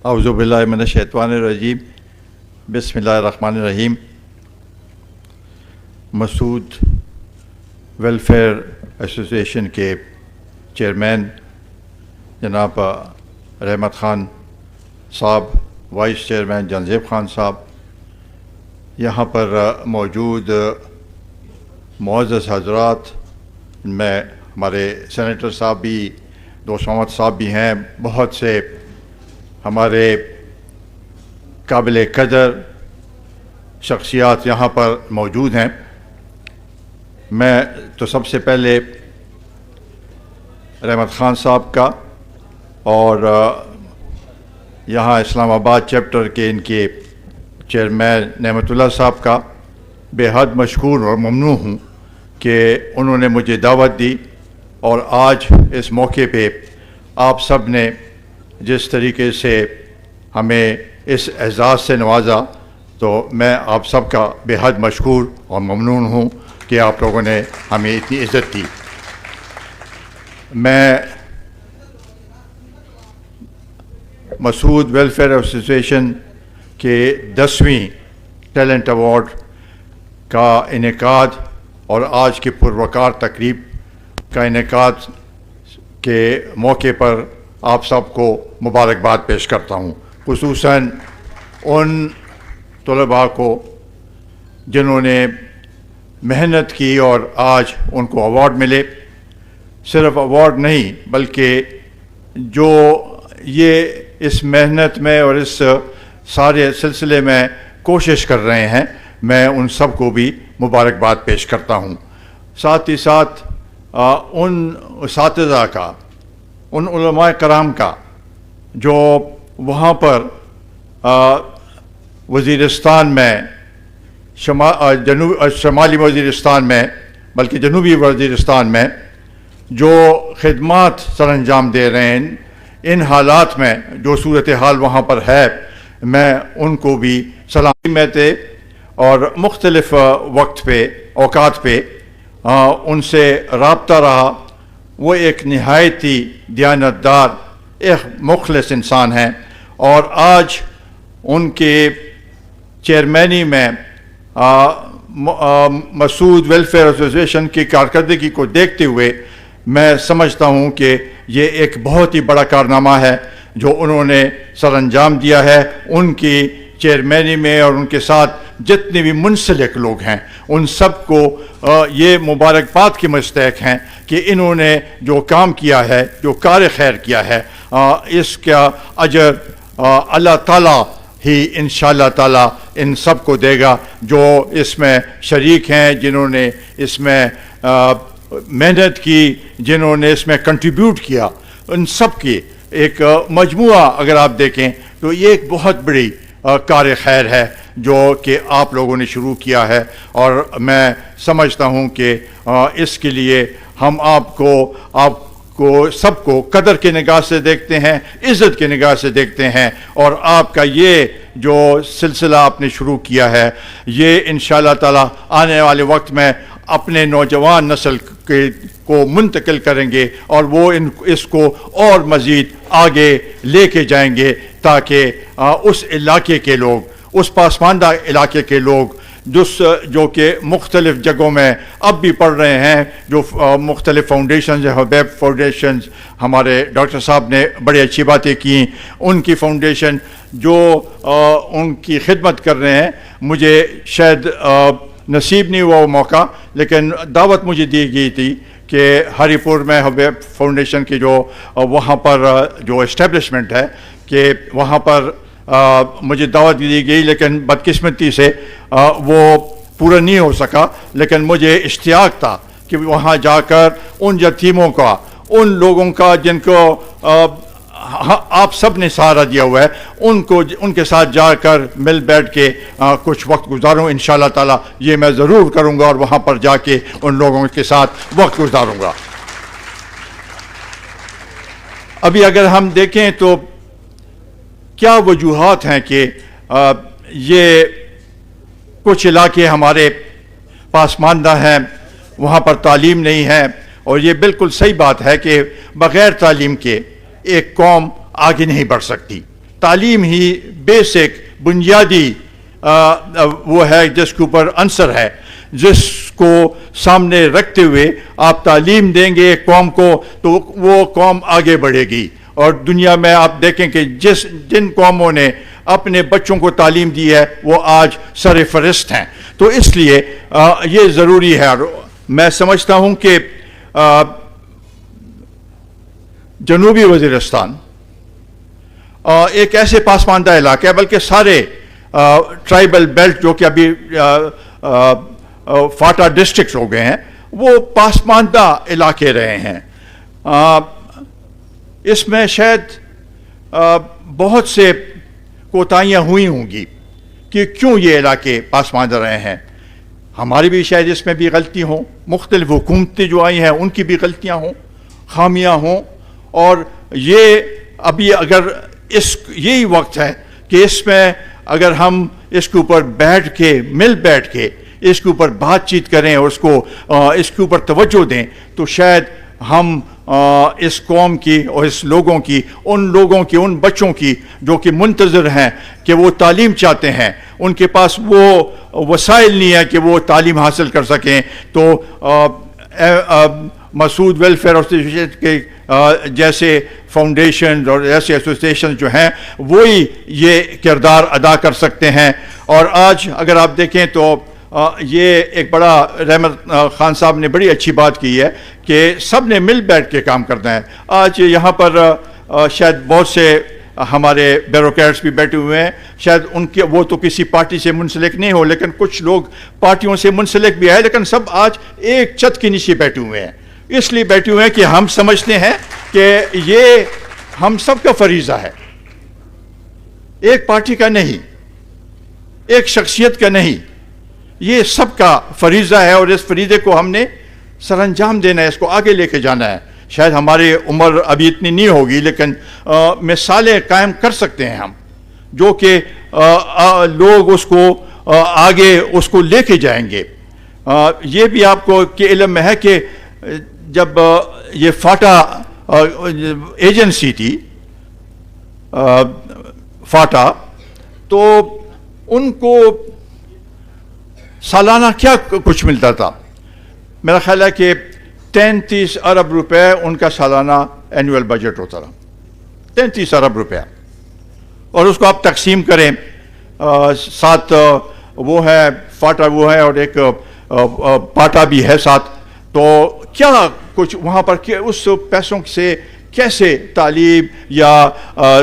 اعوذ باللہ من الشیطان الرجیم بسم اللہ الرحمن الرحیم. مسعود ویلفیئر ایسوسی ایشن کے چیئرمین جناب رحمت خان صاحب، وائس چیئرمین جنزیب خان صاحب، یہاں پر موجود معزز حضرات، میں ہمارے سینیٹر صاحب بھی، دوست محمد صاحب بھی ہیں، بہت سے ہمارے قابل قدر شخصیات یہاں پر موجود ہیں. میں تو سب سے پہلے رحمت خان صاحب کا اور یہاں اسلام آباد چیپٹر کے ان کے چیئرمین نعمت اللہ صاحب کا بے حد مشکور اور ممنون ہوں کہ انہوں نے مجھے دعوت دی، اور آج اس موقع پہ آپ سب نے جس طریقے سے ہمیں اس اعزاز سے نوازا، تو میں آپ سب کا بے حد مشکور اور ممنون ہوں کہ آپ لوگوں نے ہمیں اتنی عزت دی. میں مسعود ویلفیئر ایسوسی ایشن کے 10ویں ٹیلنٹ ایوارڈ کا انعقاد اور آج کی پروقار تقریب کا انعقاد کے موقع پر آپ سب کو مبارکباد پیش کرتا ہوں، خصوصاً ان طلباء کو جنہوں نے محنت کی اور آج ان کو ایوارڈ ملے. صرف ایوارڈ نہیں بلکہ جو یہ اس محنت میں اور اس سارے سلسلے میں کوشش کر رہے ہیں، میں ان سب کو بھی مبارکباد پیش کرتا ہوں. ساتھ ہی ساتھ ان اساتذہ کا، ان علماء کرام کا جو وہاں پر وزیرستان میں شمالی وزیرستان میں بلکہ جنوبی وزیرستان میں جو خدمات سر انجام دے رہے ہیں، ان حالات میں جو صورتحال وہاں پر ہے، میں ان کو بھی سلام میں تھے اور مختلف وقت پہ، اوقات پہ ان سے رابطہ رہا. وہ ایک نہایت ہی دیانتدار، ایک مخلص انسان ہیں، اور آج ان کے چیئرمینی میں مسعود ویلفیئر ایسوسی ایشن کی کارکردگی کو دیکھتے ہوئے میں سمجھتا ہوں کہ یہ ایک بہت ہی بڑا کارنامہ ہے جو انہوں نے سر انجام دیا ہے. ان کی چیئرمینی میں اور ان کے ساتھ جتنے بھی منسلک لوگ ہیں، ان سب کو یہ مبارکباد کی مستحق ہیں کہ انہوں نے جو کام کیا ہے، جو کار خیر کیا ہے، اس کا اجر اللہ تعالیٰ ہی انشاءاللہ تعالیٰ ان سب کو دے گا جو اس میں شریک ہیں، جنہوں نے اس میں محنت کی، جنہوں نے اس میں کنٹریبیوٹ کیا. ان سب کی ایک مجموعہ اگر آپ دیکھیں تو یہ ایک بہت بڑی کار خیر ہے جو کہ آپ لوگوں نے شروع کیا ہے، اور میں سمجھتا ہوں کہ اس کے لیے ہم آپ کو سب کو قدر کی نگاہ سے دیکھتے ہیں، عزت کی نگاہ سے دیکھتے ہیں، اور آپ کا یہ جو سلسلہ آپ نے شروع کیا ہے، یہ انشاءاللہ تعالیٰ آنے والے وقت میں اپنے نوجوان نسل کو منتقل کریں گے، اور وہ اس کو اور مزید آگے لے کے جائیں گے، تاکہ اس علاقے کے لوگ، اس پسماندہ علاقے کے لوگ جو کہ مختلف جگہوں میں اب بھی پڑھ رہے ہیں، جو مختلف فاؤنڈیشنز ہیں، حبیب فاؤنڈیشنز، ہمارے ڈاکٹر صاحب نے بڑی اچھی باتیں کی، ان کی فاؤنڈیشن جو ان کی خدمت کر رہے ہیں. مجھے شاید نصیب نہیں ہوا وہ موقع، لیکن دعوت مجھے دی گئی تھی کہ ہری پور میں حبیب فاؤنڈیشن کی جو وہاں پر جو اسٹیبلشمنٹ ہے، کہ وہاں پر مجھے دعوت دی گئی، لیکن بدقسمتی سے وہ پورا نہیں ہو سکا. لیکن مجھے اشتیاق تھا کہ وہاں جا کر ان یتیموں کا، ان لوگوں کا جن کو آپ سب نے سہارا دیا ہوا ہے، ان کے ساتھ جا کر مل بیٹھ کے کچھ وقت گزاروں. انشاءاللہ تعالیٰ یہ میں ضرور کروں گا، اور وہاں پر جا کے ان لوگوں کے ساتھ وقت گزاروں گا. ابھی اگر ہم دیکھیں تو کیا وجوہات ہیں کہ یہ کچھ علاقے ہمارے پسماندہ ہیں، وہاں پر تعلیم نہیں ہے، اور یہ بالکل صحیح بات ہے کہ بغیر تعلیم کے ایک قوم آگے نہیں بڑھ سکتی. تعلیم ہی بیسک بنیادی وہ ہے جس کے اوپر عنصر ہے، جس کو سامنے رکھتے ہوئے آپ تعلیم دیں گے قوم کو تو وہ قوم آگے بڑھے گی. اور دنیا میں آپ دیکھیں کہ جن قوموں نے اپنے بچوں کو تعلیم دی ہے وہ آج سر فہرست ہیں. تو اس لیے یہ ضروری ہے. اور میں سمجھتا ہوں کہ جنوبی وزیرستان ایک ایسے پسماندہ علاقہ ہے، بلکہ سارے ٹرائبل بیلٹ جو کہ ابھی فاٹا ڈسٹرکٹس ہو گئے ہیں وہ پسماندہ علاقے رہے ہیں. اس میں شاید بہت سے کوتاہیاں ہوئی ہوں گی کہ کیوں یہ علاقے پسماندہ رہے ہیں. ہماری بھی شاید اس میں بھی غلطی ہوں، مختلف حکومتیں جو آئی ہیں ان کی بھی غلطیاں ہوں، خامیاں ہوں. اور یہ ابھی اگر یہی وقت ہے کہ اس میں اگر ہم اس کے اوپر بیٹھ کے اس کے اوپر بات چیت کریں اور اس کے اوپر توجہ دیں تو شاید ہم اس قوم کی اور اس ان بچوں کی جو کہ منتظر ہیں کہ وہ تعلیم چاہتے ہیں، ان کے پاس وہ وسائل نہیں ہے کہ وہ تعلیم حاصل کر سکیں. تو مسعود ویلفیئر ایسوسیشن کے جیسے فاؤنڈیشن اور ایسے ایسوسیشن جو ہیں وہی یہ کردار ادا کر سکتے ہیں. اور آج اگر آپ دیکھیں تو یہ ایک بڑا رحمت خان صاحب نے بڑی اچھی بات کی ہے کہ سب نے مل بیٹھ کے کام کرنا ہے. آج یہاں پر شاید بہت سے ہمارے بیوروکریٹس بھی بیٹھے ہوئے ہیں، شاید وہ تو کسی پارٹی سے منسلک نہیں ہو، لیکن کچھ لوگ پارٹیوں سے منسلک بھی ہے، لیکن سب آج ایک چھت کے نیچے بیٹھے ہوئے ہیں. اس لیے بیٹھے ہوئے ہیں کہ ہم سمجھتے ہیں کہ یہ ہم سب کا فریضہ ہے، ایک پارٹی کا نہیں، ایک شخصیت کا نہیں، یہ سب کا فریضہ ہے. اور اس فریضے کو ہم نے سر انجام دینا ہے، اس کو آگے لے کے جانا ہے. شاید ہماری عمر ابھی اتنی نہیں ہوگی لیکن مثالیں قائم کر سکتے ہیں ہم، جو کہ لوگ اس کو آگے اس کو لے کے جائیں گے. یہ بھی آپ کو کہ علم میں ہے کہ جب یہ فاٹا ایجنسی تھی فاٹا، تو ان کو سالانہ کیا کچھ ملتا تھا؟ میرا خیال ہے کہ 33 ارب روپے ان کا سالانہ اینول بجٹ ہوتا رہا، 33 ارب روپے. اور اس کو آپ تقسیم کریں، 7 وہ ہے فاٹا وہ ہے اور ایک پاٹا بھی ہے ساتھ، تو کیا کچھ وہاں پر اس پیسوں سے کیسے تعلیم یا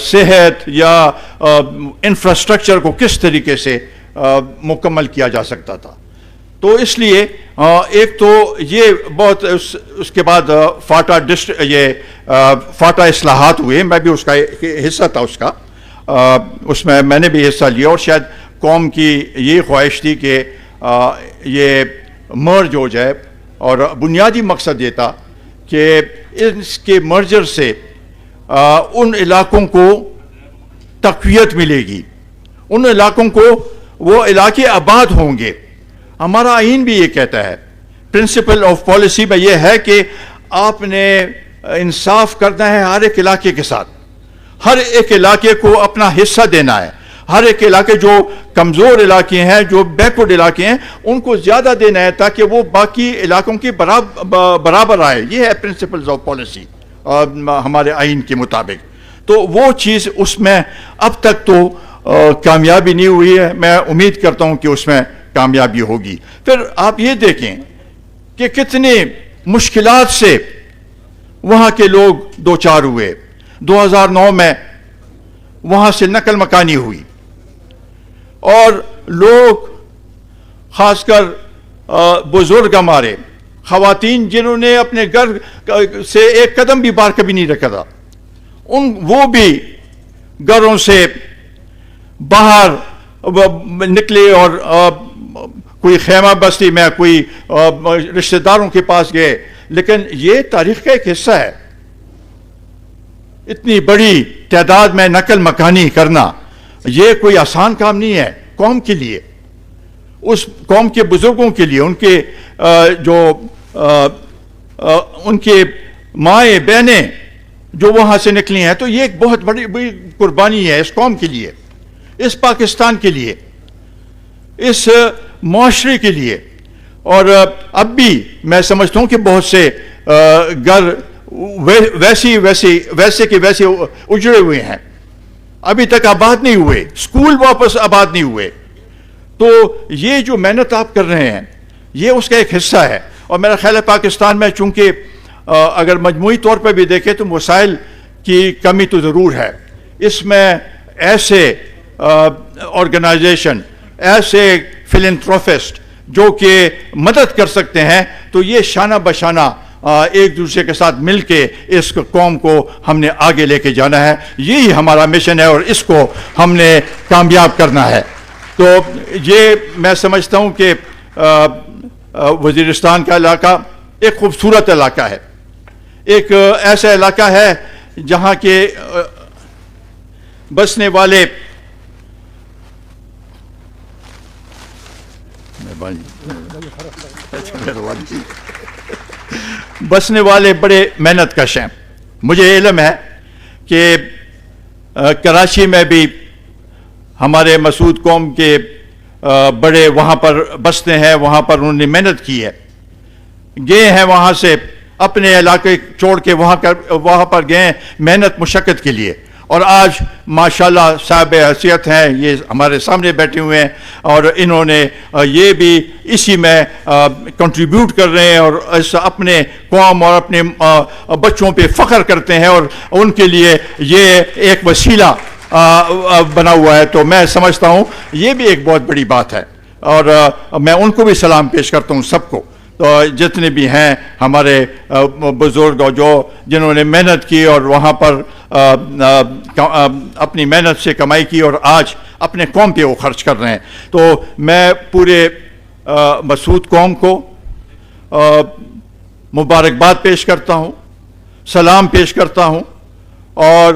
صحت یا انفراسٹرکچر کو کس طریقے سے مکمل کیا جا سکتا تھا. تو اس لیے ایک تو یہ بہت اس کے بعد فاٹا اصلاحات ہوئے، میں بھی اس کا حصہ تھا، اس میں میں نے بھی حصہ لیا. اور شاید قوم کی یہ خواہش تھی کہ یہ مرج ہو جائے، اور بنیادی مقصد یہ تھا کہ اس کے مرجر سے ان علاقوں کو تقویت ملے گی، ان علاقوں کو وہ علاقے آباد ہوں گے. ہمارا آئین بھی یہ کہتا ہے، پرنسپل آف پالیسی میں یہ ہے کہ آپ نے انصاف کرنا ہے ہر ایک علاقے کے ساتھ، ہر ایک علاقے کو اپنا حصہ دینا ہے. ہر ایک علاقے جو کمزور علاقے ہیں، جو بیکورڈ علاقے ہیں، ان کو زیادہ دینا ہے تاکہ وہ باقی علاقوں کے برابر آئے. یہ ہے پرنسپلز آف پالیسی ہمارے آئین کے مطابق. تو وہ چیز اس میں اب تک تو کامیابی نہیں ہوئی ہے، میں امید کرتا ہوں کہ اس میں کامیابی ہوگی. پھر آپ یہ دیکھیں کہ کتنے مشکلات سے وہاں کے لوگ دوچار ہوئے. 2009 میں وہاں سے نقل مکانی ہوئی اور لوگ، خاص کر بزرگ ہمارے، خواتین جنہوں نے اپنے گھر سے ایک قدم بھی باہر کبھی نہیں رکھا تھا، وہ بھی گھروں سے باہر نکلے اور کوئی خیمہ بستی میں، کوئی رشتہ داروں کے پاس گئے. لیکن یہ تاریخ کا ایک حصہ ہے. اتنی بڑی تعداد میں نقل مکانی کرنا یہ کوئی آسان کام نہیں ہے قوم کے لیے، اس قوم کے بزرگوں کے لیے، ان کے جو ان کے مائیں بہنیں جو وہاں سے نکلی ہیں. تو یہ ایک بہت بڑی قربانی ہے اس قوم کے لیے, اس پاکستان کے لیے, اس معاشرے کے لیے. اور اب بھی میں سمجھتا ہوں کہ بہت سے گھر ویسے کے ویسے اجڑے ہوئے ہیں, ابھی تک آباد نہیں ہوئے, اسکول واپس آباد نہیں ہوئے. تو یہ جو محنت آپ کر رہے ہیں یہ اس کا ایک حصہ ہے. اور میرا خیال ہے پاکستان میں چونکہ اگر مجموعی طور پہ بھی دیکھیں تو وسائل کی کمی تو ضرور ہے, اس میں ایسے آرگنائزیشن, ایسے فلنتھروپسٹ جو کہ مدد کر سکتے ہیں, تو یہ شانہ بشانہ ایک دوسرے کے ساتھ مل کے اس قوم کو ہم نے آگے لے کے جانا ہے. یہی ہمارا مشن ہے اور اس کو ہم نے کامیاب کرنا ہے. تو یہ میں سمجھتا ہوں کہ وزیرستان کا علاقہ ایک خوبصورت علاقہ ہے, ایک ایسا علاقہ ہے جہاں کے بسنے والے بڑے محنت کش ہیں. مجھے علم ہے کہ کراچی میں بھی ہمارے مسعود قوم کے بڑے وہاں پر بستے ہیں, وہاں پر انہوں نے محنت کی ہے, گئے ہیں وہاں سے اپنے علاقے چھوڑ کے وہاں پر گئے محنت مشقت کے لیے. اور آج ماشاءاللہ صاحب حیثیت ہیں, یہ ہمارے سامنے بیٹھے ہوئے ہیں, اور انہوں نے یہ بھی اسی میں کنٹریبیوٹ کر رہے ہیں اور اپنے قوم اور اپنے بچوں پہ فخر کرتے ہیں, اور ان کے لیے یہ ایک وسیلہ بنا ہوا ہے. تو میں سمجھتا ہوں یہ بھی ایک بہت بڑی بات ہے, اور میں ان کو بھی سلام پیش کرتا ہوں سب کو. تو جتنے بھی ہیں ہمارے بزرگ جنہوں نے محنت کی اور وہاں پر اپنی محنت سے کمائی کی اور آج اپنے قوم پہ وہ خرچ کر رہے ہیں. تو میں پورے مسعود قوم کو مبارکباد پیش کرتا ہوں, سلام پیش کرتا ہوں, اور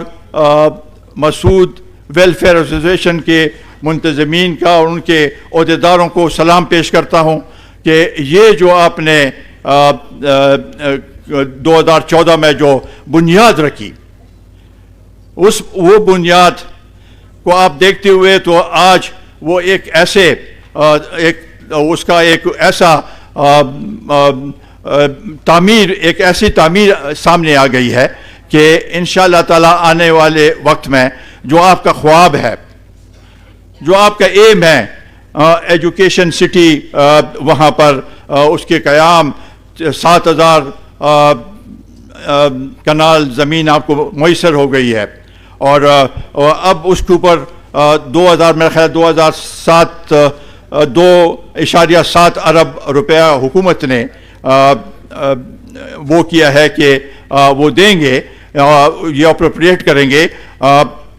مسعود ویلفیئر ایسوسیشن کے منتظمین کا اور ان کے عہدیداروں کو سلام پیش کرتا ہوں کہ یہ جو آپ نے 2014 میں جو بنیاد رکھی, وہ بنیاد کو آپ دیکھتے ہوئے تو آج وہ ایک ایسا ایسی تعمیر سامنے آ گئی ہے کہ انشاءاللہ تعالی آنے والے وقت میں جو آپ کا خواب ہے, جو آپ کا ایم ہے, ایجوکیشن سٹی, وہاں پر اس کے قیام, 7000 کنال زمین آپ کو میسر ہو گئی ہے, اور اب اس کے اوپر 2007 2.7 ارب روپیہ حکومت نے وہ کیا ہے کہ وہ دیں گے, یہ اپروپریٹ کریں گے.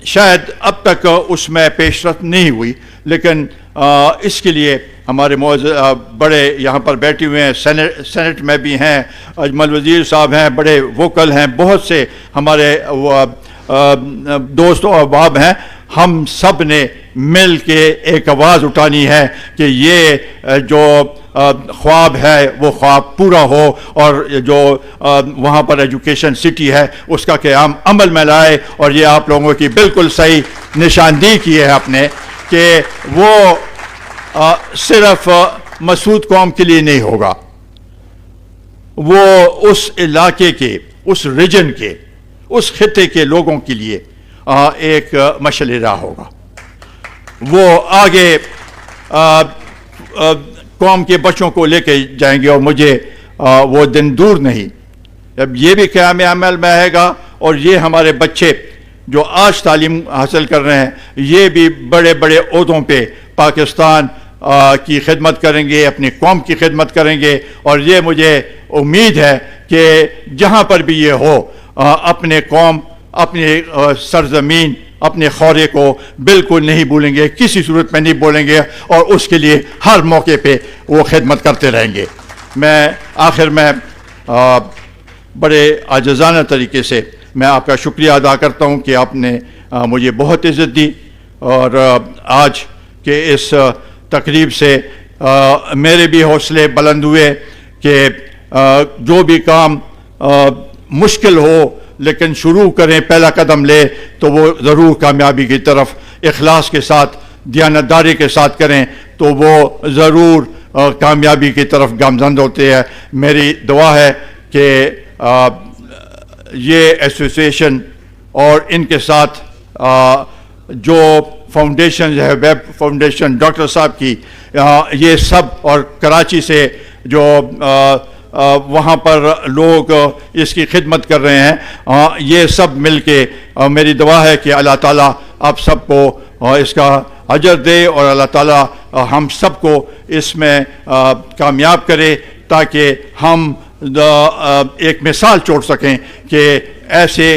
شاید اب تک اس میں پیش رفت نہیں ہوئی, لیکن اس کے لیے ہمارے بڑے یہاں پر بیٹھے ہوئے ہیں, سینٹ میں بھی ہیں, اجمل وزیر صاحب ہیں, بڑے ووکل ہیں, بہت سے ہمارے دوست و احباب ہیں. ہم سب نے مل کے ایک آواز اٹھانی ہے کہ یہ جو خواب ہے وہ خواب پورا ہو, اور جو وہاں پر ایجوکیشن سٹی ہے اس کا قیام عمل میں لائے. اور یہ آپ لوگوں کی بالکل صحیح نشاندہی کی ہے آپ نے کہ وہ صرف مسعود قوم کے لیے نہیں ہوگا, وہ اس علاقے کے, اس ریجن کے, اس خطے کے لوگوں کے لیے ایک مشعل راہ ہوگا. وہ آگے قوم کے بچوں کو لے کے جائیں گے, اور مجھے وہ دن دور نہیں, اب یہ بھی قیام عمل میں آئے گا, اور یہ ہمارے بچے جو آج تعلیم حاصل کر رہے ہیں یہ بھی بڑے بڑے عہدوں پہ پاکستان کی خدمت کریں گے, اپنی قوم کی خدمت کریں گے. اور یہ مجھے امید ہے کہ جہاں پر بھی یہ ہو اپنے قوم, اپنی سرزمین, اپنے خورے کو بالکل نہیں بھولیں گے, کسی صورت میں نہیں بولیں گے, اور اس کے لیے ہر موقع پہ وہ خدمت کرتے رہیں گے. میں آخر میں بڑے عاجزانہ طریقے سے میں آپ کا شکریہ ادا کرتا ہوں کہ آپ نے مجھے بہت عزت دی, اور آج کے اس تقریب سے میرے بھی حوصلے بلند ہوئے کہ جو بھی کام مشکل ہو لیکن شروع کریں, پہلا قدم لے تو وہ ضرور کامیابی کی طرف اخلاص کے ساتھ, دیانتداری کے ساتھ کریں تو وہ ضرور کامیابی کی طرف گامزن ہوتے ہیں. میری دعا ہے کہ یہ ایسوسیشن اور ان کے ساتھ جو فاؤنڈیشن ہے, ویب فاؤنڈیشن ڈاکٹر صاحب کی, یہ سب, اور کراچی سے جو وہاں پر لوگ اس کی خدمت کر رہے ہیں, یہ سب مل کے میری دعا ہے کہ اللہ تعالیٰ آپ سب کو اس کا اجر دے اور اللہ تعالیٰ ہم سب کو اس میں کامیاب کرے تاکہ ہم ایک مثال چھوڑ سکیں کہ ایسے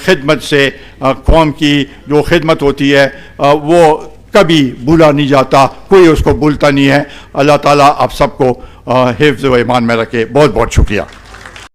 خدمت سے قوم کی جو خدمت ہوتی ہے وہ کبھی بھولا نہیں جاتا, کوئی اس کو بھولتا نہیں ہے. اللہ تعالیٰ آپ سب کو حفظ و ایمان میں رکھے. بہت بہت شکریہ.